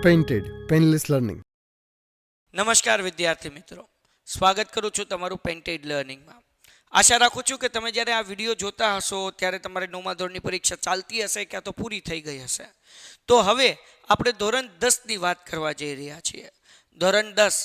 Painted painless learning. નમસ્કાર વિદ્યાર્થી મિત્રો, સ્વાગત કરું છું તમારું પેઇન્ટેડ લર્નિંગમાં. આશા રાખું છું કે તમે જ્યારે આ વિડીયો જોતા હશો ત્યારે તમારે 9મા ધોરણની પરીક્ષા ચાલતી હશે કે તો પૂરી થઈ ગઈ હશે. તો હવે આપણે ધોરણ 10ની વાત કરવા જઈ રહ્યા છીએ. ધોરણ 10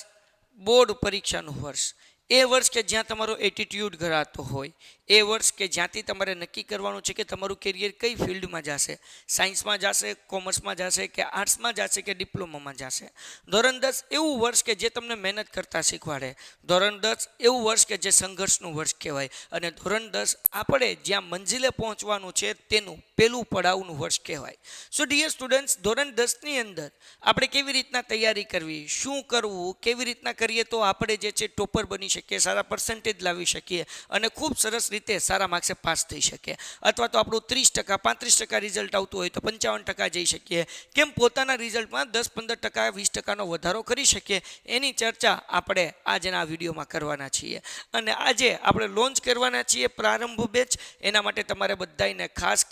બોર્ડ પરીક્ષાનું વર્ષ, એ વર્ષ કે જ્યાં તમારો એટીટ્યુડ ઘડાતો હોય, એ વર્ષ કે જ્યાંથી તમારે નક્કી કરવાનું છે કે તમારું કેરિયર કઈ ફિલ્ડમાં જશે, સાયન્સમાં જશે, કોમર્સમાં જશે કે આર્ટ્સમાં જશે કે ડિપ્લોમામાં જશે. ધોરણ 10 એવું વર્ષ કે જે તમને મહેનત કરતા શીખવાડે. ધોરણ 10 એવું વર્ષ કે જે સંઘર્ષનું વર્ષ કહેવાય. અને ધોરણ 10 આપણે જ્યાં મંજિલે પહોંચવાનું છે તેનું પહેલું પડાવનું વર્ષ કહેવાય. સો ડિયર સ્ટુડન્ટ્સ, ધોરણ 10ની અંદર આપણે કેવી રીતના તૈયારી કરવી, શું કરવું, કેવી રીતના કરીએ તો આપણે જે છે ટોપર બની શકીએ, સારા પર્સન્ટેજ લાવી શકીએ અને ખૂબ સરસ રીતે સારા માર્ક્સે પાસ થઈ શકીએ, અથવા તો આપણું 30%, 35% રિઝલ્ટ આવતું હોય તો 55% જઈ શકીએ, કેમ પોતાના રિઝલ્ટમાં 10-15%, 20%નો વધારો કરી શકીએ, એની ચર્ચા આપણે આજના આ વિડીયોમાં કરવાના છીએ. અને આજે આપણે લોન્ચ કરવાના છીએ પ્રારંભ બેચ. એના માટે તમારે બધાને ખાસ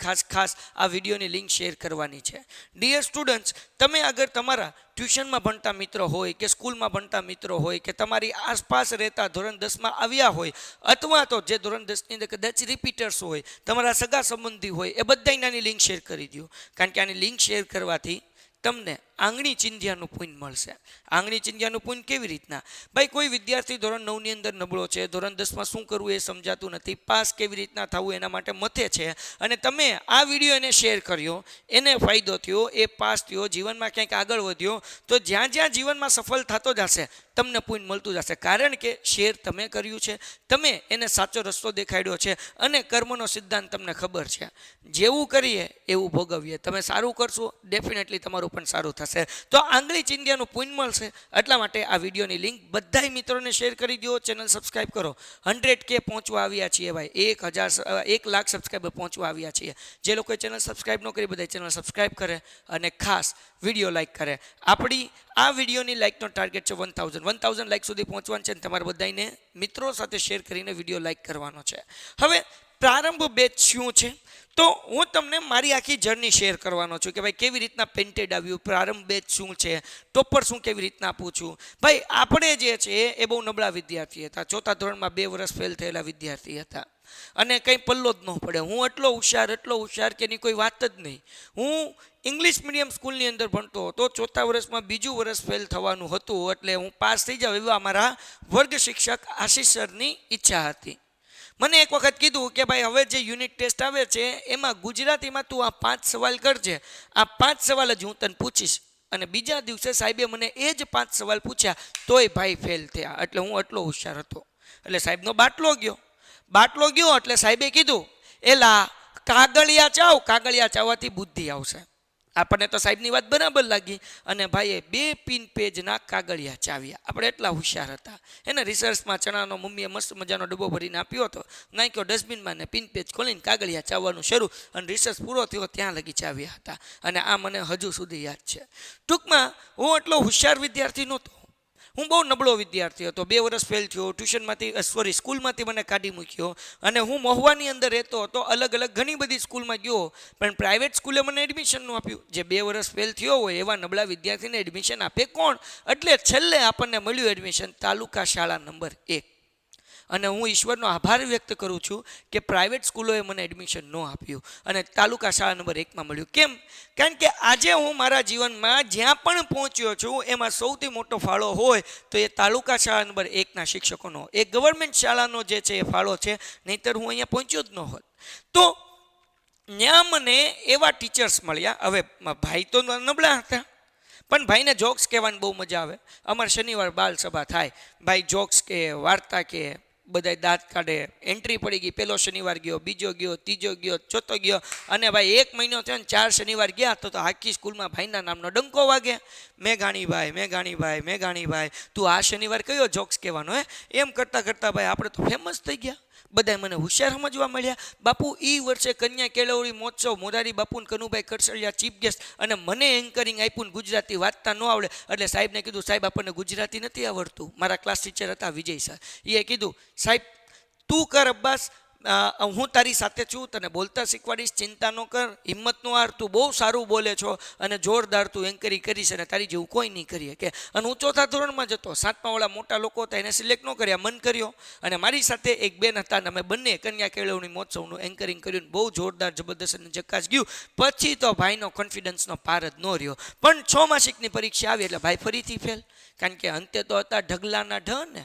આ વિડીયોની લિંક શેર કરવાની છે. ડિયર સ્ટુડન્ટ્સ, તમે અગર તમારા ટ્યુશનમાં ભણતા મિત્રો હોય કે સ્કૂલમાં ભણતા મિત્રો હોય કે તમારી આસપાસ રહેતા ધોરણ 10માં આવ્યા હોય, અથવા તો જે ધોરણ 10ની અંદર કદાચ રિપીટર્સ હોય, તમારા સગા સંબંધી હોય, એ બધાને આની લિંક શેર કરી દો. કારણ કે આની લિંક શેર કરવાથી તમને આંગળી ચિંધ્યાનું પુણ્ય મળશે. આંગળી ચિંધ્યાનું પુણ્ય કેવી રીતના? ભાઈ, કોઈ વિદ્યાર્થી ધોરણ 9ની અંદર નબળો છે, ધોરણ 10માં શું કરવું એ સમજાતું નથી, પાસ કેવી રીતના થવું એના માટે મથે છે, અને તમે આ વિડીયો એને શેર કર્યો, એને ફાયદો થયો, એ પાસ થયો, જીવનમાં ક્યાંક આગળ વધ્યો, તો જ્યાં જ્યાં જીવનમાં સફળ થતો જશે તમને પુણ્ય મળતું જશે. કારણ કે શેર તમે કર્યું છે, તમે એને સાચો રસ્તો દેખાડ્યો છે, અને કર્મનો સિદ્ધાંત તમને ખબર છે. જેવું કરીએ એવું ભોગવીએ. તમે સારું કરશો, ડેફિનેટલી તમારું પણ સારું થશે. તો આંગળી ચિંધ્યાનું પુણ્ય મળશે. એટલા માટે આ વિડીયોની લિંક બધાય મિત્રોને શેર કરી દો. ચેનલ સબસ્ક્રાઈબ કરો. 100K પહોંચવા આવ્યા છીએ ભાઈ, 1 લાખ સબસ્ક્રાઈબર પહોંચવા આવ્યા છીએ. જે લોકોએ ચેનલ સબસ્ક્રાઈબ ન કરી, બધા ચેનલ સબસ્ક્રાઈબ કરે અને ખાસ વિડીયો લાઈક કરે. આપણી આ વિડીયોની લાઈકનો ટાર્ગેટ છે 1000 લાઈક સુધી પહોંચવાનું છે, અને તમારે બધાને મિત્રો સાથે શેર કરીને વિડીયો લાઈક કરવાનો છે. હવે પ્રારંભ બેચ શું છે? તો હું તમને મારી આખી જર્ની શેર કરવાનો છું કે ભાઈ કેવી રીતના પેઇન્ટેડ આવ્યું, પ્રારંભ બેચ શું છે, ટોપર શું કેવી રીતના આપું છું. ભાઈ, આપણે જે છે એ બહુ નબળા વિદ્યાર્થી હતા. 4થા ધોરણમાં 2 વર્ષ ફેલ થયેલા વિદ્યાર્થી હતા, અને કંઈ પલ્લો જ ન પડે. હું એટલો હોશિયાર કે એની કોઈ વાત જ નહીં. હું ઇંગ્લિશ મીડિયમ સ્કૂલની અંદર ભણતો હતો. 4થા વર્ષમાં બીજું વર્ષ ફેલ થવાનું હતું, એટલે હું પાસ થઈ જાઉં એવા મારા વર્ગ શિક્ષક આશીષ સરની ઈચ્છા હતી. મને એક વખત કીધું કે ભાઈ, હવે જે યુનિટ ટેસ્ટ આવે છે એમાં ગુજરાતીમાં તું આ 5 સવાલ કરજે. આ 5 સવાલ જ હું તને પૂછીશ. અને બીજા દિવસે સાહેબે મને એ જ 5 સવાલ પૂછ્યા, તોય ભાઈ ફેલ થયા. એટલે હું એટલો હોશિયાર હતો. એટલે સાહેબનો બાટલો ગયો એટલે સાહેબે કીધું, એલા કાગળિયા ચાવ, કાગળિયા ચાવવાથી બુદ્ધિ આવશે. આપણને તો સાહેબની વાત બરાબર લાગી, અને ભાઈએ 2 પિન પેજના કાગળિયા ચાવ્યા. આપણે એટલા હોશિયાર હતા. એને રિસર્ચમાં ચણાનો મમ્મીએ મસ્ત મજાનો ડબ્બો ભરીને આપ્યો હતો, નાખ્યો ડસ્ટબિનમાં ને પિન પેજ ખોલીને કાગળિયા ચાવવાનું શરૂ, અને રિસર્ચ પૂરો થયો ત્યાં લગી ચાવ્યા હતા. અને આ મને હજુ સુધી યાદ છે. ટૂંકમાં હું એટલો હોશિયાર વિદ્યાર્થી નહોતો. હું બહુ નબળો વિદ્યાર્થી હતો. 2 વર્ષ ફેલ થયો, સ્કૂલમાંથી મને કાઢી મૂક્યો, અને હું મહુવાની અંદર રહેતો હતો. અલગ ઘણી બધી સ્કૂલમાં ગયો, પણ પ્રાઇવેટ સ્કૂલે મને એડમિશન ન આપ્યું. જે 2 વર્ષ ફેલ થયો હોય એવા નબળા વિદ્યાર્થીને એડમિશન આપે કોણ? એટલે છેલ્લે આપણને મળ્યું એડમિશન તાલુકા શાળા નંબર 1. અને હું ઈશ્વરનો આભાર વ્યક્ત કરું છું કે પ્રાઇવેટ સ્કૂલોએ મને એડમિશન ન આપ્યું અને તાલુકા શાળા નંબર 1માં મળ્યું. કેમ? કારણ કે આજે હું મારા જીવનમાં જ્યાં પણ પહોંચ્યો છું એમાં સૌથી મોટો ફાળો હોય તો એ તાલુકા શાળા નંબર 1ના શિક્ષકોનો, એ ગવર્મેન્ટ શાળાનો જે છે એ ફાળો છે. નહીંતર હું અહીંયા પહોંચ્યો જ ન હોત. તો ત્યાં મને એવા ટીચર્સ મળ્યા. હવે ભાઈ તો નબળા હતા, પણ ભાઈને જોક્સ કહેવાની બહુ મજા આવે. અમારે શનિવાર બાલ સભા થાય, ભાઈ જોક્સ કે, વાર્તા કે, બધાય દાંત કાઢે. એન્ટ્રી પડી ગઈ. પહેલો શનિવાર ગયો, બીજો ગયો, ત્રીજો ગયો, ચોથો ગયો, અને ભાઈ 1 મહિનો થયો ને 4 શનિવાર ગયા તો આખી સ્કૂલમાં ભાઈના નામનો ડંકો વાગે. મેઘાણીભાઈ, તું આ શનિવાર કયો જોક્સ કહેવાનો હે? એમ કરતાં ભાઈ આપણે તો ફેમસ થઈ ગયા. બધાય મને હોશિયાર સમજવા મળ્યા. બાપુ ઈ વર્ષે કન્યા કેળવણી મહોત્સવ, મોરારી બાપુ ને કનુભાઈ કડસડિયા ચીફ ગેસ્ટ, અને મને એન્કરિંગ આપ્યું. ગુજરાતી વાંચતા ન આવડે એટલે સાહેબને કીધું, સાહેબ આપણને ગુજરાતી નથી આવડતું. મારા ક્લાસ ટીચર હતા વિજય સર. એ કીધું, સાહેબ તું કર અબ્બાસ, હું તારી સાથે છું, તને બોલતા શીખવાડીશ, ચિંતા ન કર, હિંમત નો હાર, તું બહુ સારું બોલે છો અને જોરદાર તું એન્કરિંગ કરીશ અને તારી જેવું કોઈ નહીં કરી શકે. અને હું ચોથા ધોરણમાં જતો, સાતમા વાળા મોટા લોકો હતા એને સિલેક્ટ ન કર્યા, મન કર્યો અને મારી સાથે એક બેન હતા અને અમે બંને કન્યા કેળવણી મહોત્સવનું એન્કરિંગ કર્યું. બહુ જોરદાર જબરદસ્ત અને જકાસ ગયું. પછી તો ભાઈનો કોન્ફિડન્સનો પાર જ ન રહ્યો. પણ 6 માસિકની પરીક્ષા આવી એટલે ભાઈ ફરીથી ફેલ, કારણ કે અંતે તો હતા ઢગલાના ઢ ને,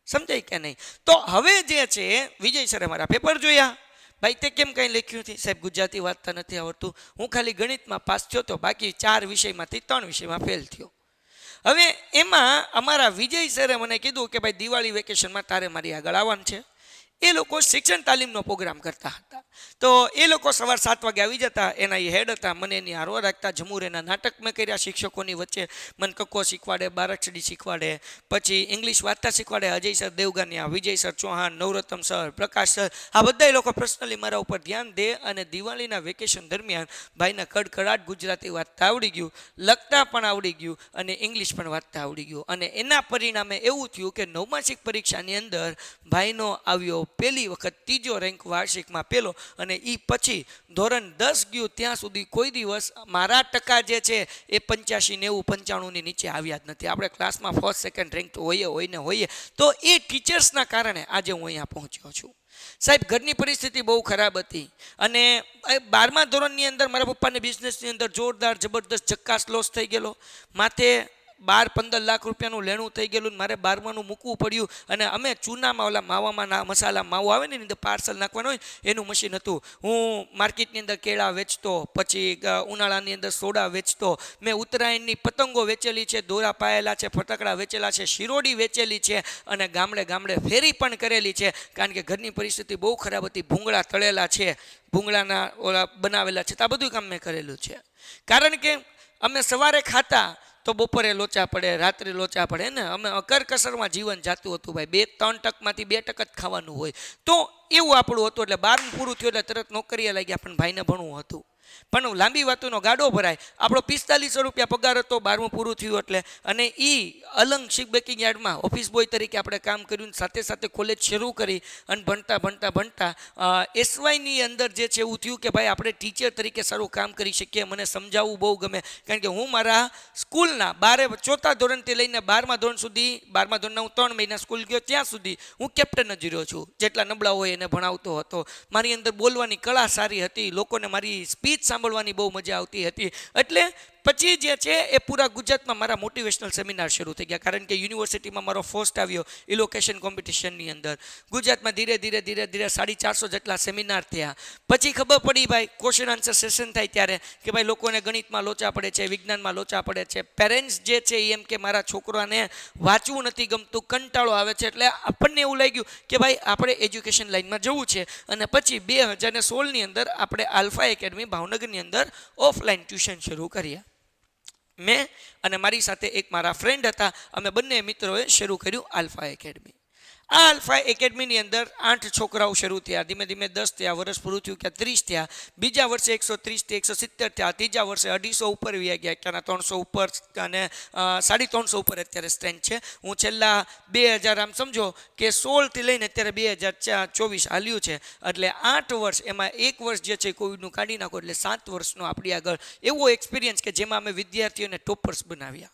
સમજાય કે નહીં? તો હવે જે છે વિજય સરે મારા પેપર જોયા. ભાઈ તે કેમ કંઈ લખ્યું નથી? સાહેબ ગુજરાતી વાંચતા નથી આવડતું. હું ખાલી ગણિતમાં પાસ થયો તો, બાકી 4 વિષયમાંથી 3 વિષયમાં ફેલ થયો. હવે એમાં અમારા વિજય સરે મને કીધું કે ભાઈ દિવાળી વેકેશનમાં તારે મારી આગળ આવવાનું છે. એ લોકો શિક્ષણ તાલીમનો પ્રોગ્રામ કરતા હતા. તો એ લોકો સવાર 7 વાગે આવી જતા. એના એ હેડ હતા, મને એની હારવા રાખતા. જમૂર એના નાટક મેં કર્યા શિક્ષકોની વચ્ચે. મને કક્કો શીખવાડે, બારાક્ષડી શીખવાડે, પછી ઇંગ્લિશ વાર્તા શીખવાડે. અજય સર દેવગાનિયા, વિજય સર ચૌહાણ, નવરત્ન સર, પ્રકાશ સર, આ બધા લોકો પર્સનલી મારા ઉપર ધ્યાન દે. અને દિવાળીના વેકેશન દરમિયાન ભાઈને કડકડાટ ગુજરાતી વાંચતા આવડી ગયું, લખતા પણ આવડી ગયું અને ઇંગ્લિશ પણ વાંચતા આવડી ગયું. અને એના પરિણામે એવું થયું કે 9 માસિક પરીક્ષાની અંદર ભાઈનો આવ્યો પહેલી વખત 3જો રેન્ક, વાર્ષિકમાં પહેલો. અને એ પછી ધોરણ 10 ગયું ત્યાં સુધી કોઈ દિવસ મારા ટકા જે છે એ 85, 90, 95ની નીચે આવ્યા જ નથી. આપણે ક્લાસમાં ફર્સ્ટ સેકન્ડ રેન્ક તો હોઈએ. તો એ ટીચર્સના કારણે આજે હું અહીંયા પહોંચ્યો છું. સાહેબ ઘરની પરિસ્થિતિ બહુ ખરાબ હતી અને 12મા ધોરણની અંદર મારા પપ્પાને બિઝનેસની અંદર જોરદાર જબરદસ્ત જક્કાસ લોસ થઈ ગયેલો. માથે 12-15 લાખ રૂપિયાનું લેણું થઈ ગયેલું. મારે 12માનું મૂકવું પડ્યું. અને અમે ચૂનામાં ઓલા માવામાં મસાલા માવો આવે ને એની અંદર પાર્સલ નાખવાનું હોય એનું મશીન હતું. હું માર્કેટની અંદર કેળા વેચતો, પછી ઉનાળાની અંદર સોડા વેચતો. મેં ઉત્તરાયણની પતંગો વેચેલી છે, દોરા પાયેલા છે, ફટાકડા વેચેલા છે, શિરોડી વેચેલી છે અને ગામડે ગામડે ફેરી પણ કરેલી છે. કારણ કે ઘરની પરિસ્થિતિ બહુ ખરાબ હતી. ભૂંગળા તળેલા છે, ભૂંગળાના ઓલા બનાવેલા છે. આ બધું કામ મેં કરેલું છે. કારણ કે અમે સવારે ખાતા તો બપોરે લોચા પડે, રાત્રે લોચા પડે ને. અમે કરકસરમાં જીવન જાતું હતું ભાઈ. 2-3 ટકમાંથી 2 ટક જ ખાવાનું હોય. તો એવું આપણું હતું. એટલે 12મું પૂરું થયું એટલે તરત નોકરીએ લાગ્યા. પણ ભાઈને ભણવું હતું. પણ લાંબી વાતોનો ગાડો ભરાય. આપણો 4500 રૂપિયા પગાર હતો 12મું પૂરું થયું એટલે. અને એ અલંગ શીપ બેકિંગ યાર્ડમાં ઓફિસ બોય તરીકે આપણે કામ કર્યું. સાથે સાથે કોલેજ શરૂ કરી અને ભણતા એસવાયની અંદર જે છે એવું થયું કે ભાઈ આપણે ટીચર તરીકે સારું કામ કરી શકીએ. મને સમજાવવું બહુ ગમે. કારણ કે હું મારા સ્કૂલના 4થા ધોરણથી લઈને 12મા ધોરણ સુધી, 12મા ધોરણના હું 3 મહિના સ્કૂલ ગયો ત્યાં સુધી હું કેપ્ટન જ રહ્યો છું. જેટલા નબળા હોય એને ભણાવતો હતો. મારી અંદર બોલવાની કળા સારી હતી. લોકોને મારી સ્પીચ સાંભળવાની બહુ મજા આવતી હતી. એટલે પછી જે છે એ પૂરા ગુજરાતમાં મારા મોટિવેશનલ સેમિનાર શરૂ થઈ ગયા. કારણ કે યુનિવર્સિટીમાં મારો ફર્સ્ટ આવ્યો ઇલોકેશન કોમ્પિટિશનની અંદર. ગુજરાતમાં ધીરે ધીરે 450 જેટલા સેમિનાર થયા. પછી ખબર પડી ભાઈ ક્વેશ્ચન આન્સર સેશન થાય ત્યારે કે ભાઈ લોકોને ગણિતમાં લોચા પડે છે, વિજ્ઞાનમાં લોચા પડે છે. પેરેન્ટ્સ જે છે એમ કે મારા છોકરાને વાંચવું નથી ગમતું, કંટાળો આવે છે. એટલે આપણને એવું લાગ્યું કે ભાઈ આપણે એજ્યુકેશન લાઇનમાં જવું છે. અને પછી 2016ની અંદર આપણે આલ્ફા એકેડમી ભાવનગરની અંદર ઓફલાઈન ટ્યુશન શરૂ કર્યા. મેં અને મારી સાથે એક મારા ફ્રેન્ડ હતા. અમે બંને મિત્રોએ શરૂ કર્યું આલ્ફા એકેડમી. આ આલ્ફા એકેડમીની અંદર 8 છોકરાઓ શરૂ થયા. ધીમે ધીમે 10 થયા, વર્ષ પૂરું થયું કે 30 થયા. બીજા વર્ષે 130 થી 170 થયા. ત્રીજા વર્ષે 250 ઉપર વ્યા ગયા, ક્યાંના 300 ઉપર અને 350 ઉપર અત્યારે સ્ટ્રેન્થ છે. હું છેલ્લા 2000 આમ સમજો કે 16 થી લઈને અત્યારે 2024 હાલ્યું છે. એટલે 8 વર્ષ, એમાં 1 વર્ષ જે છે કોવિડનું કાઢી નાખો એટલે 7 વર્ષનો આપણી આગળ એવો એક્સપિરિયન્સ કે જેમાં અમે વિદ્યાર્થીઓને ટોપર્સ બનાવ્યા.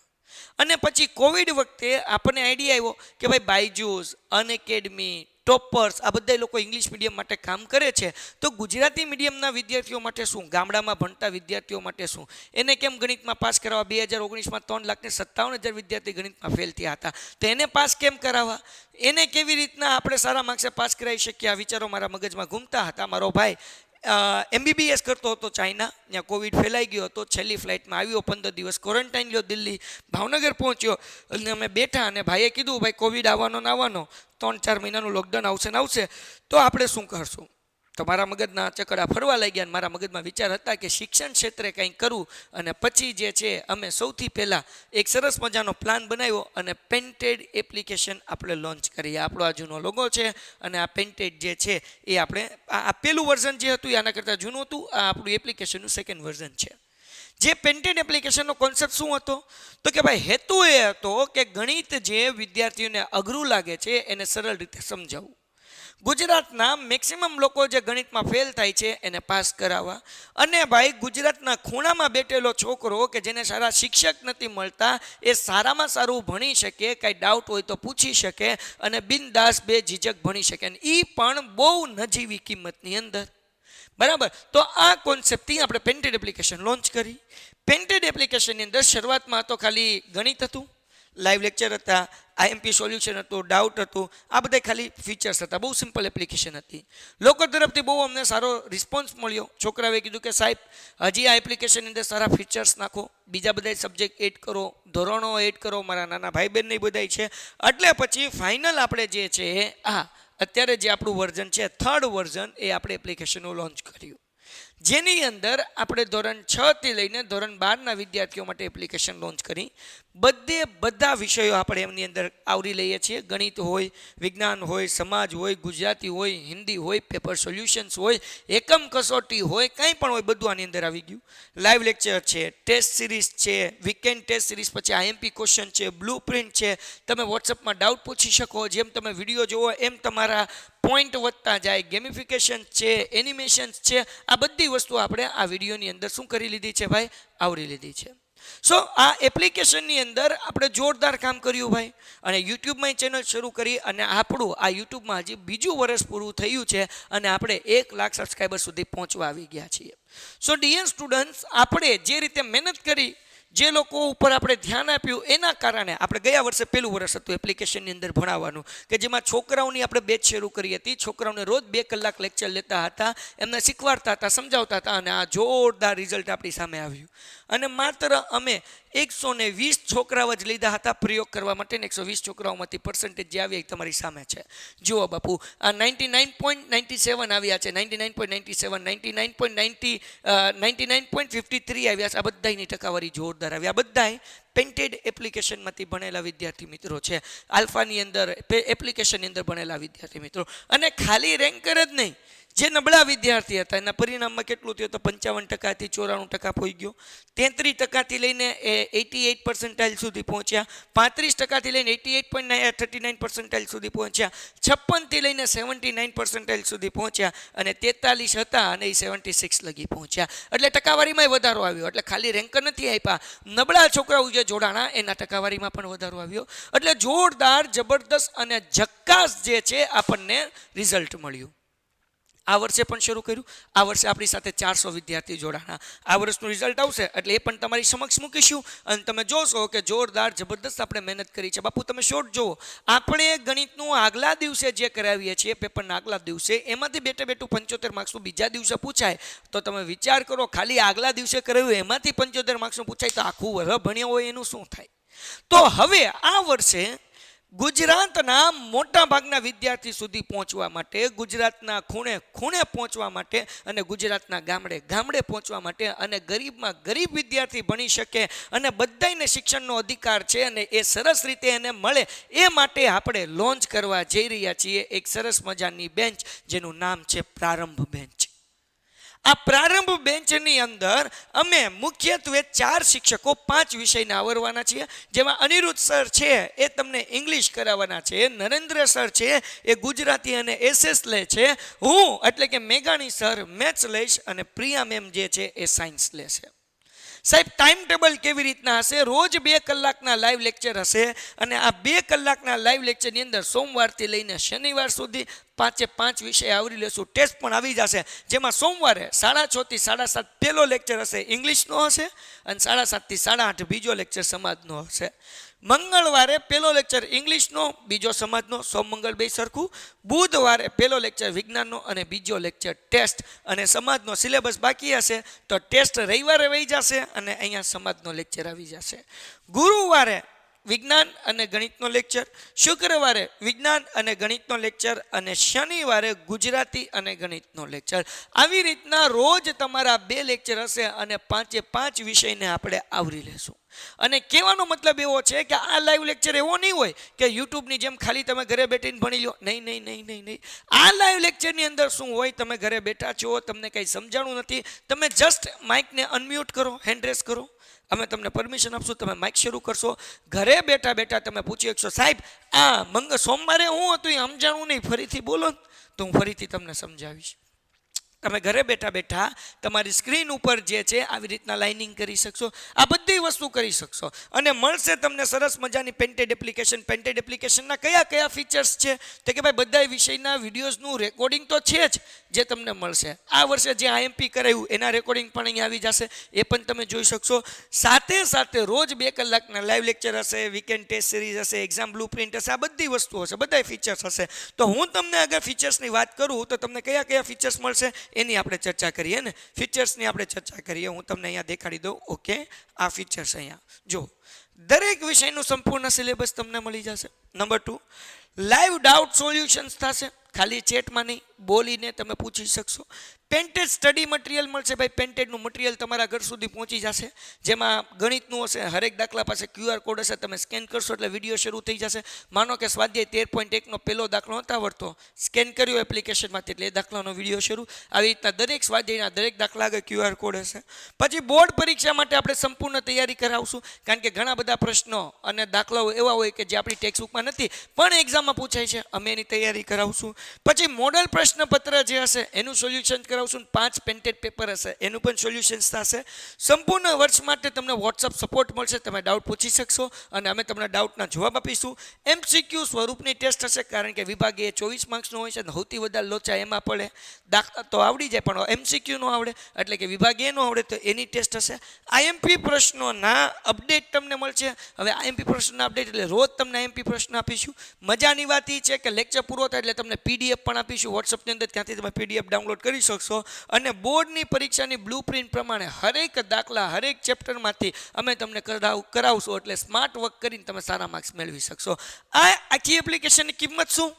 અને પછી કોવિડ વખતે આપણને આઈડિયા આવ્યો કે ભાઈ બાયજૂસ, અનએકેડમી, ટોપર્સ આ બધા લોકો ઇંગ્લિશ મીડિયમ માટે કામ કરે છે. તો ગુજરાતી મીડિયમના વિદ્યાર્થીઓ માટે શું, ગામડામાં ભણતા વિદ્યાર્થીઓ માટે શું, એને કેમ ગણિતમાં પાસ કરાવવા? 2019માં 3,57,000 વિદ્યાર્થી ગણિતમાં ફેલ થયા હતા. તો એને પાસ કેમ કરાવવા? એને કેવી રીતના આપણે સારા માર્ક્સે પાસ કરાવી શકીએ? આ વિચારો મારા મગજમાં ઘૂમતા હતા. મારો ભાઈ MBBS કરતો હતો ચાઇના, ત્યાં કોવિડ ફેલાઈ ગયો હતો. છેલ્લી ફ્લાઇટમાં આવ્યો, 15 દિવસ ક્વોરન્ટાઇન લ્યો, દિલ્હી ભાવનગર પહોંચ્યો. અને અમે બેઠા અને ભાઈએ કીધું ભાઈ કોવિડ આવવાનો ને આવવાનો, 3-4 મહિનાનું લોકડાઉન આવશે ને આવશે, તો આપણે શું કરશું? તો મારા મગજના ચકડા ફરવા લાગ્યા. મારા મગજમાં વિચાર હતા કે શિક્ષણ ક્ષેત્રે કંઈક કરું. અને પછી જે છે અમે સૌથી પહેલાં એક સરસ મજાનો પ્લાન બનાવ્યો અને પેન્ટેડ એપ્લિકેશન આપણે લોન્ચ કરી. આપણો આ જૂનો લોગો છે અને આ પેન્ટેડ જે છે એ આપણે આ પહેલું વર્ઝન જે હતું એ આના કરતાં જૂનું હતું. આ આપણું એપ્લિકેશનનું સેકન્ડ વર્ઝન છે. જે પેન્ટેડ એપ્લિકેશનનો કોન્સેપ્ટ શું હતો? તો કે ભાઈ હેતુ એ હતો કે ગણિત જે વિદ્યાર્થીઓને અઘરું લાગે છે એને સરળ રીતે સમજાવવું. ગુજરાતના મેક્સિમમ લોકો જે ગણિતમાં ફેલ થાય છે એને પાસ કરાવવા, અને ભાઈ ગુજરાતના ખૂણામાં બેઠેલો છોકરો કે જેને સારા શિક્ષક નથી મળતા એ સારામાં સારું ભણી શકે, કાંઈ ડાઉટ હોય તો પૂછી શકે અને બિનદાસ બે ઝીઝક ભણી શકે, અને એ પણ બહુ નજીવી કિંમતની અંદર. બરાબર. તો આ કોન્સેપ્ટથી આપણે પેન્ટેડ એપ્લિકેશન લોન્ચ કરી. પેન્ટેડ એપ્લિકેશનની અંદર શરૂઆતમાં તો ખાલી ગણિત હતું, લાઈવ લેક્ચર હતા, IMP સોલ્યુશન હતું, ડાઉટ હતું, આ બધા ખાલી ફીચર્સ હતા. બહુ સિમ્પલ એપ્લિકેશન હતી. લોકો તરફથી બહુ અમને સારો રિસ્પોન્સ મળ્યો. છોકરાઓએ કીધું કે સાહેબ હજી આ એપ્લિકેશનની અંદર સારા ફીચર્સ નાખો, બીજા બધા સબ્જેક્ટ એડ કરો, ધોરણો એડ કરો, મારા નાના ભાઈ બહેન બધા છે. એટલે પછી ફાઇનલ આપણે જે છે અત્યારે જે આપણું વર્ઝન છે, 3rd વર્ઝન, એ આપણે એપ્લિકેશનનું લોન્ચ કર્યું, જેની અંદર આપણે ધોરણ 6 થી લઈને ધોરણ 12ના વિદ્યાર્થીઓ માટે એપ્લિકેશન લોન્ચ કરી. બધા વિષયો આપણે એમની અંદર આવરી લઈએ છીએ. ગણિત હોય, વિજ્ઞાન હોય, સમાજ હોય, ગુજરાતી હોય, હિન્દી હોય, પેપર સોલ્યુશન્સ હોય, એકમ કસોટી હોય, કંઈ પણ હોય, બધું આની અંદર આવી ગયું. લાઈવ લેક્ચર છે, ટેસ્ટ સિરીઝ છે, વીકેન્ડ ટેસ્ટ સિરીઝ, પછી IMP ક્વેશ્ચન છે, બ્લુ પ્રિન્ટ છે, તમે વોટ્સઅપમાં ડાઉટ પૂછી શકો, જેમ તમે વિડીયો જોવો એમ તમારા પોઈન્ટ વધતા જાય, ગેમિફિકેશન છે, એનિમેશન્સ છે, આ બધી વસ્તુ આપણે આ વિડીયોની અંદર શું કરી લીધી છે ભાઈ, આવરી લીધી છે. સો આ એપ્લિકેશનની અંદર આપણે જોરદાર કામ કર્યું ભાઈ, અને યુટ્યુબમાં ચેનલ શરૂ કરી, અને આપણું આ યુટ્યુબમાં હજી બીજું વર્ષ પૂરું થયું છે અને આપણે 1 લાખ સબસ્ક્રાઈબર સુધી પહોંચવા આવી ગયા છીએ. સો ડિયર સ્ટુડન્ટ્સ, આપણે જે રીતે મહેનત કરી, જે લોકો ઉપર આપણે ધ્યાન આપ્યું, એના કારણે આપણે ગયા વર્ષે પહેલું વર્ષ હતું એપ્લિકેશનની અંદર ભણાવવાનું, કે જેમાં છોકરાઓની આપણે બેચ શરૂ કરી હતી. છોકરાઓને રોજ 2 કલાક લેક્ચર લેતા હતા, એમને શીખવાડતા હતા, સમજાવતા હતા, અને આ જોરદાર રિઝલ્ટ આપણી સામે આવ્યું. અને માત્ર અમે 120 છોકરાઓ જ લીધા હતા પ્રયોગ કરવા માટે, 120 છોકરાઓમાંથી પર્સન્ટેજ જે આવ્યા એ તમારી સામે છે. જુઓ બાપુ, આ 99.97 આવ્યા છે, 99.97, 99.90, 99.53 આવ્યા છે. આ બધાની ટકાવારી જોરદાર આવી. આ બધા પેન્ટેડ એપ્લિકેશનમાંથી ભણેલા વિદ્યાર્થી મિત્રો છે, આલ્ફાની અંદર એપ્લિકેશનની અંદર ભણેલા વિદ્યાર્થી મિત્રો. અને ખાલી રેન્કર જ નહીં, જે નબળા વિદ્યાર્થી હતા એના પરિણામમાં કેટલું થયું તો 55%થી 94% પહોંચી ગયો, 33%થી લઈને 88% સુધી પહોંચ્યા, 35%થી લઈને 88.39% સુધી પહોંચ્યા, 56થી લઈને 79% સુધી પહોંચ્યા, અને 43 હતા અને એ 76 લગી પહોંચ્યા. એટલે ટકાવારીમાં વધારો આવ્યો. એટલે ખાલી રેન્કર નથી આપ્યા, નબળા છોકરાઓ જે જોડાણા એના ટકાવારીમાં પણ વધારો આવ્યો. એટલે જોરદાર, જબરદસ્ત અને ઝક્કાસ જે છે આપણને રિઝલ્ટ મળ્યું. આ વર્ષે પણ શરૂ કર્યું. આ વર્ષે આપણી સાથે 400 વિદ્યાર્થી જોડાણા. આ વર્ષનું રિઝલ્ટ આવશે એટલે એ પણ તમારી સમક્ષ મૂકીશું, અને તમે જોશો કે જોરદાર જબરદસ્ત આપણે મહેનત કરી છે. બાપુ તમે શોર્ટ જુઓ, આપણે ગણિતનું આગલા દિવસે જે કરાવીએ છીએ, પેપરના આગલા દિવસે, એમાંથી બેઠે બેઠું 75 માર્ક્સનું બીજા દિવસે પૂછાય, તો તમે વિચાર કરો, ખાલી આગલા દિવસે કરાવ્યું એમાંથી 75 માર્ક્સનું પૂછાય તો આખું વર્ષ ભણ્યો હોય એનું શું થાય. તો હવે આ વર્ષે ગુજરાતના મોટા ભાગના વિદ્યાર્થી સુધી પહોંચવા માટે, ગુજરાતના ખૂણે ખૂણે પહોંચવા માટે, અને ગુજરાતના ગામડે ગામડે પહોંચવા માટે, અને ગરીબમાં ગરીબ વિદ્યાર્થી ભણી શકે અને બધાને શિક્ષણનો અધિકાર છે અને એ સરસ રીતે એને મળે, એ માટે આપણે લોન્ચ કરવા જઈ રહ્યા છીએ એક સરસ મજાની બેન્ચ, જેનું નામ છે પ્રારંભ બેન્ચ. આ પ્રારંભ બેન્ચની અંદર અમે મુખ્યત્વે 4 શિક્ષકો 5 વિષયને આવરવાના છીએ, જેમાં અનિરુદ્ધ સર છે એ તમને ઇંગ્લિશ કરાવવાના છે, નરેન્દ્ર સર છે એ ગુજરાતી અને SS લે છે, હું એટલે કે મેઘાણી સર મેથ્સ લઈશ, અને પ્રિયા મેમ જે છે એ સાયન્સ લેશે. સાહેબ ટાઈમ ટેબલ કેવી રીતના હશે? રોજ 2 કલાકના લાઈવ લેક્ચર હશે, અને આ 2 કલાકના લાઈવ લેક્ચરની અંદર સોમવારથી લઈને શનિવાર સુધી 5 વિષય આવરી લેશું. ટેસ્ટ પણ આવી જશે, જેમાં સોમવારે 6:30 થી 7:30 પહેલો લેક્ચર હશે, ઇંગ્લિશનો હશે, અને 7:30 થી 8:30 બીજો લેક્ચર સમાજનો હશે. મંગળવારે પહેલો લેક્ચર ઇંગ્લિશનો, બીજો સમાજનો, સોમ મંગળ બે સરખું. બુધવારે પહેલો લેક્ચર વિજ્ઞાનનો અને બીજો લેક્ચર ટેસ્ટ, અને સમાજનો સિલેબસ બાકી હશે તો ટેસ્ટ રવિવારે વહી જશે અને અહીંયા સમાજનો લેક્ચર આવી જશે. ગુરુવારે વિજ્ઞાન અને ગણિતનો લેક્ચર, શુક્રવારે વિજ્ઞાન અને ગણિતનો લેક્ચર, અને શનિવારે ગુજરાતી અને ગણિતનો લેક્ચર. આવી રીતના રોજ તમારા 2 લેક્ચર હશે અને 5 વિષયને આપણે આવરી લેશું. અને કહેવાનો મતલબ એવો છે કે આ લાઈવ લેક્ચર એવો નહીં હોય કે યુટ્યુબની જેમ ખાલી તમે ઘરે બેઠીને ભણી લો. નહીં નહીં નહીં નહીં નહીં. આ લાઈવ લેક્ચરની અંદર શું હોય, તમે ઘરે બેઠા છો, તમને કંઈ સમજાણું નથી, તમે જસ્ટ માઇકને અનમ્યુટ કરો, હેન્ડ રેસ કરો, અમે તમને પરમિશન આપશું, તમે માઇક શરૂ કરશો, ઘરે બેઠા બેઠા તમે પૂછી શકશો સાહેબ આ સોમવારે હું હતું એ સમજાણું નહીં, ફરીથી બોલો તો હું ફરીથી તમને સમજાવીશ. તમે ઘરે બેઠા બેઠા તમારી સ્ક્રીન ઉપર જે છે આવી રીતના લાઇનિંગ કરી શકશો, આ બધી વસ્તુ કરી શકશો. અને મળશે તમને સરસ મજાની પેન્ટેડ એપ્લિકેશન. પેન્ટેડ એપ્લિકેશનના કયા કયા ફીચર્સ છે તો કે ભાઈ બધા વિષયના વિડીયોઝનું રેકોર્ડિંગ તો છે જ જે તમને મળશે. આ વર્ષે જે આઈએમપી કરાયું એના રેકોર્ડિંગ પણ અહીંયા આવી જશે, એ પણ તમે જોઈ શકશો. સાથે સાથે રોજ 2 કલાકના લાઈવ લેક્ચર હશે, વીકેન્ડ ટેસ્ટ સિરીઝ હશે, એક્ઝામ બ્લુ પ્રિન્ટ હશે, આ બધી વસ્તુઓ હશે, બધા ફીચર્સ હશે. તો હું તમને અગર ફીચર્સની વાત કરું તો તમને કયા કયા ફીચર્સ મળશે એની આપણે ચર્ચા કરીએ ને. ફીચર્સની આપણે ચર્ચા કરીએ. હું તમને અહીંયા દેખાડી દઉં. ઓકે, આ ફીચર્સ અહીંયા જો, દરેક વિષયનું સંપૂર્ણ સિલેબસ તમને મળી જશે. નંબર 2, લાઈવ ડાઉટ સોલ્યુશન્સ થશે, ખાલી ચેટમાં નહીં, બોલીને તમે પૂછી શકશો. પેન્ટેડ સ્ટડી મટીરિયલ મળશે. ભાઈ પેન્ટેડનું મટીરિયલ તમારા ઘર સુધી પહોંચી જશે, જેમાં ગણિતનું હશે, હરેક દાખલા પાસે QR કોડ હશે, તમે સ્કેન કરશો એટલે વિડીયો શરૂ થઈ જશે. માનો કે સ્વાધ્યાય 13.1નો પહેલો દાખલો નહોતા આવડતો, સ્કેન કર્યો એપ્લિકેશનમાંથી એટલે એ દાખલાનો વિડીયો શરૂ. આવી રીતના દરેક સ્વાધ્યાયના દરેક દાખલા આગળ QR કોડ હશે. પછી બોર્ડ પરીક્ષા માટે આપણે સંપૂર્ણ તૈયારી કરાવશું, કારણ કે ઘણા બધા પ્રશ્નો અને દાખલાઓ એવા હોય કે જે આપણી ટેક્સ્ટબુકમાં નથી પણ એક્ઝામમાં પૂછાય છે, અમે એની તૈયારી કરાવશું. પછી મોડલ પ્રશ્નપત્ર જે હશે એનું સોલ્યુશન કરાવશું. 5 પેન્ટેડ પેપર હશે એનું પણ સોલ્યુશન્સ થશે. સંપૂર્ણ વર્ષ માટે તમને વોટ્સઅપ સપોર્ટ મળશે, તમે ડાઉટ પૂછી શકશો અને અમે તમને ડાઉટના જવાબ આપીશું. MCQ સ્વરૂપની ટેસ્ટ હશે, કારણ કે વિભાગ એ 24 માર્ક્સનો હોય છે, સૌથી વધારે લોચા એમાં પડે. દાખલા તો આવડી જાય પણ MCQ નો આવડે, એટલે કે વિભાગ એ નો આવડે તો એની ટેસ્ટ હશે. IMP પ્રશ્નોના અપડેટ તમને મળશે. હવે IMP પ્રશ્નોના અપડેટ એટલે રોજ તમને IMP પ્રશ્ન આપીશું. મજાની વાત એ છે કે લેક્ચર પૂરો થાય એટલે તમને PDF પણ આપીશું વોટ્સઅપની અંદર, ત્યાંથી તમે PDF ડાઉનલોડ કરી શકશો. અને બોર્ડની પરીક્ષાની બ્લુ પ્રિન્ટ પ્રમાણે હરેક દાખલા હરેક ચેપ્ટરમાંથી અમે તમને કરાવશું, એટલે સ્માર્ટ વર્ક કરીને તમે સારા માર્ક્સ મેળવી શકશો. આ આખી એપ્લિકેશનની કિંમત શું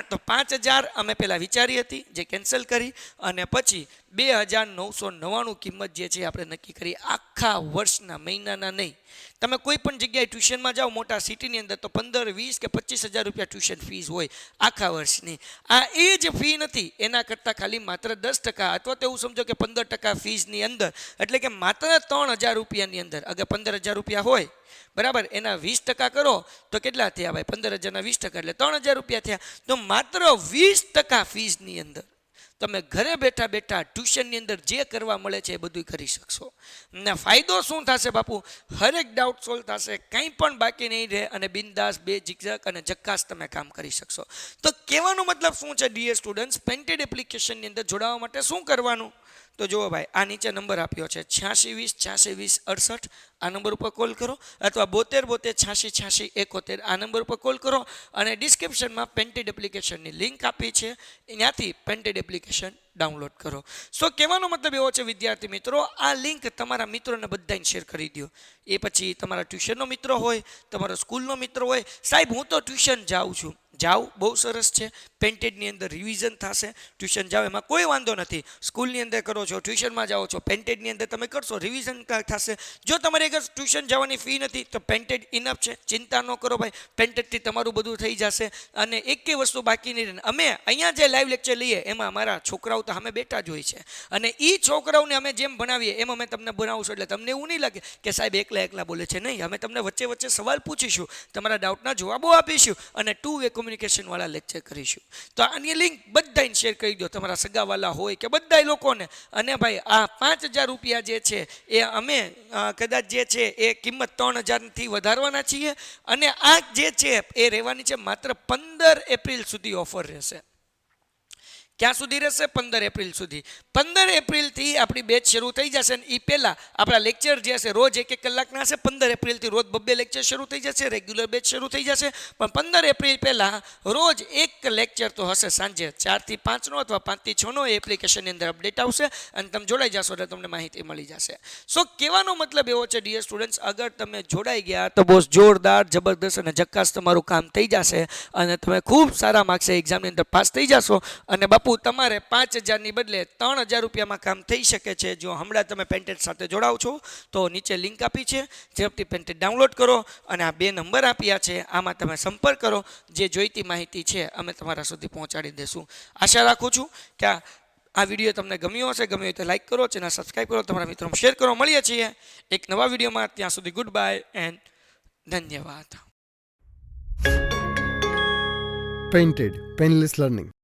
તો 5000 અમે પહેલાં વિચારી હતી, જે કેન્સલ કરી, અને પછી 2999 કિંમત જે છે આપણે નક્કી કરી. આખા વર્ષના, મહિનાના નહીં. તમે કોઈ પણ જગ્યાએ ટ્યુશનમાં જાઓ મોટા સિટીની અંદર તો 15, 20 કે 25 હજાર રૂપિયા ટ્યુશન ફીસ હોય આખા વર્ષની. આ એ જ ફી નથી, એના કરતાં ખાલી માત્ર 10% અથવા તો એવું સમજો કે 15% ફીસની અંદર, એટલે કે માત્ર 3000 રૂપિયાની અંદર. અગર 15000 રૂપિયા હોય બરાબર, એના 20% કરો તો કેટલા થયા ભાઈ? 15000ના 20% એટલે 3000 રૂપિયા થયા. તો માત્ર 20% ફીસની અંદર તમે ઘરે બેઠા બેઠા ટ્યુશનની અંદર જે કરવા મળે છે એ બધું કરી શકશો. ને ફાયદો શું થશે બાપુ? હરેક ડાઉટ સોલ્વ થશે, કંઈ પણ બાકી નહીં રહે, અને બિંદાસ બેઝિક અને જક્કાસ તમે કામ કરી શકશો. તો કહેવાનો મતલબ શું છે ડિયર સ્ટુડન્ટ્સ? પેન્ટેડ એપ્લિકેશનની અંદર જોડાવા માટે શું કરવાનું? તો જુઓ ભાઈ, આ નીચે નંબર આપ્યો છે 8620 8620 68. આ નંબર ઉપર કોલ કરો, અથવા 72 72 86 86 71 આ નંબર ઉપર કોલ કરો. અને ડિસ્ક્રિપ્શનમાં પેન્ટેડ એપ્લિકેશનની લિંક આપી છે, ત્યાંથી પેન્ટેડ એપ્લિકેશન ડાઉનલોડ કરો. સો કહેવાનો મતલબ એવો છે વિદ્યાર્થી મિત્રો, આ લિંક તમારા મિત્રોને બધાને શેર કરી દો. એ પછી તમારા ટ્યુશનનો મિત્ર હોય, તમારો સ્કૂલનો મિત્ર હોય, સાહેબ હું તો ટ્યુશન જાઉં છું, જાઓ, બહુ સરસ છે. પેન્ટેડની અંદર રિવિઝન થશે, ટ્યુશન જાઓ એમાં કોઈ વાંધો નથી. સ્કૂલની અંદર કરો છો, ટ્યુશનમાં જાઓ છો, પેન્ટેડની અંદર તમે કરશો, રિવિઝન થશે. જો તમારે અગર ટ્યુશન જવાની ફી નથી તો પેન્ટેડ ઇનફ છે, ચિંતા ન કરો ભાઈ, પેન્ટેડથી તમારું બધું થઈ જશે. અને એકેય વસ્તુ બાકી નહીં રહે. અમે અહીંયા જે લાઈવ લેક્ચર લઈએ એમાં અમારા છોકરાઓ તો અમે બેઠા જ હોય છે, અને એ છોકરાઓને અમે જેમ ભણાવીએ એમ અમે તમને ભણાવશું, એટલે તમને એવું નહીં લાગે કે સાહેબ એકલા બોલે છે. નહીં, અમે તમને વચ્ચે વચ્ચે સવાલ પૂછીશું, તમારા ડાઉટના જવાબો આપીશું, અને 2 વે કોમ્યુનિકેશન વાળા લેક્ચર કરીશું. તો આની લિંક બધાને શેર કરી દો, તમારા સગાવાલા હોય કે બધા લોકોને. અને ભાઈ આ 5000 રૂપિયા જે છે એ અમે કદાચ જે છે એ કિંમત 3000થી વધારવાના છીએ, અને આ જે છે એ રહેવાની છે માત્ર 15 એપ્રિલ સુધી ઓફર રહેશે. ક્યાં સુધી રહેશે? 15 એપ્રિલ સુધી. 15 એપ્રિલથી આપણી બેચ શરૂ થઈ જશે, અને એ પહેલાં આપણા લેક્ચર જે હશે રોજ 1-1 કલાકના હશે. 15 એપ્રિલથી રોજ 2-2 લેક્ચર શરૂ થઈ જશે, રેગ્યુલર બેચ શરૂ થઈ જશે. પણ 15 એપ્રિલ પહેલાં રોજ 1 લેક્ચર તો હશે સાંજે 4 થી 5નો અથવા 5 થી 6નો. એ એપ્લિકેશનની અંદર અપડેટ આવશે અને તમે જોડાઈ જશો એટલે તમને માહિતી મળી જશે. સો કહેવાનો મતલબ એવો છે ડિયર સ્ટુડન્ટ્સ, અગર તમે જોડાઈ ગયા તો બહુ જોરદાર, જબરદસ્ત અને જક્કાસ તમારું કામ થઈ જશે, અને તમે ખૂબ સારા માર્ક્સે એક્ઝામની અંદર પાસ થઈ જશો. અને બાપુ બાપુ તમારે 5,000ની બદલે 3,000 રૂપિયામાં કામ થઈ શકે છે જો હમણાં તમે પેન્ટેડ સાથે જોડાવ છો તો નીચે લિંક આપી છે, ઝડપથી પેન્ટેડ ડાઉનલોડ કરો અને આ 2 નંબર આપ્યા છે, આમાં તમે સંપર્ક કરો. જે જોઈતી માહિતી છે અમે તમારા સુધી પહોંચાડી દઈશું. આશા રાખું છું કે આ વિડીયો તમને ગમ્યો હશે. ગમ્યો હોય તો લાઈક કરો, ચેનલ સબસ્ક્રાઈબ કરો, તમારા મિત્રોમાં શેર કરો. મળીએ છીએ એક નવા વિડીયોમાં. ત્યાં સુધી ગુડ બાય એન્ડ ધન્યવાદ. Painted Painless Learning.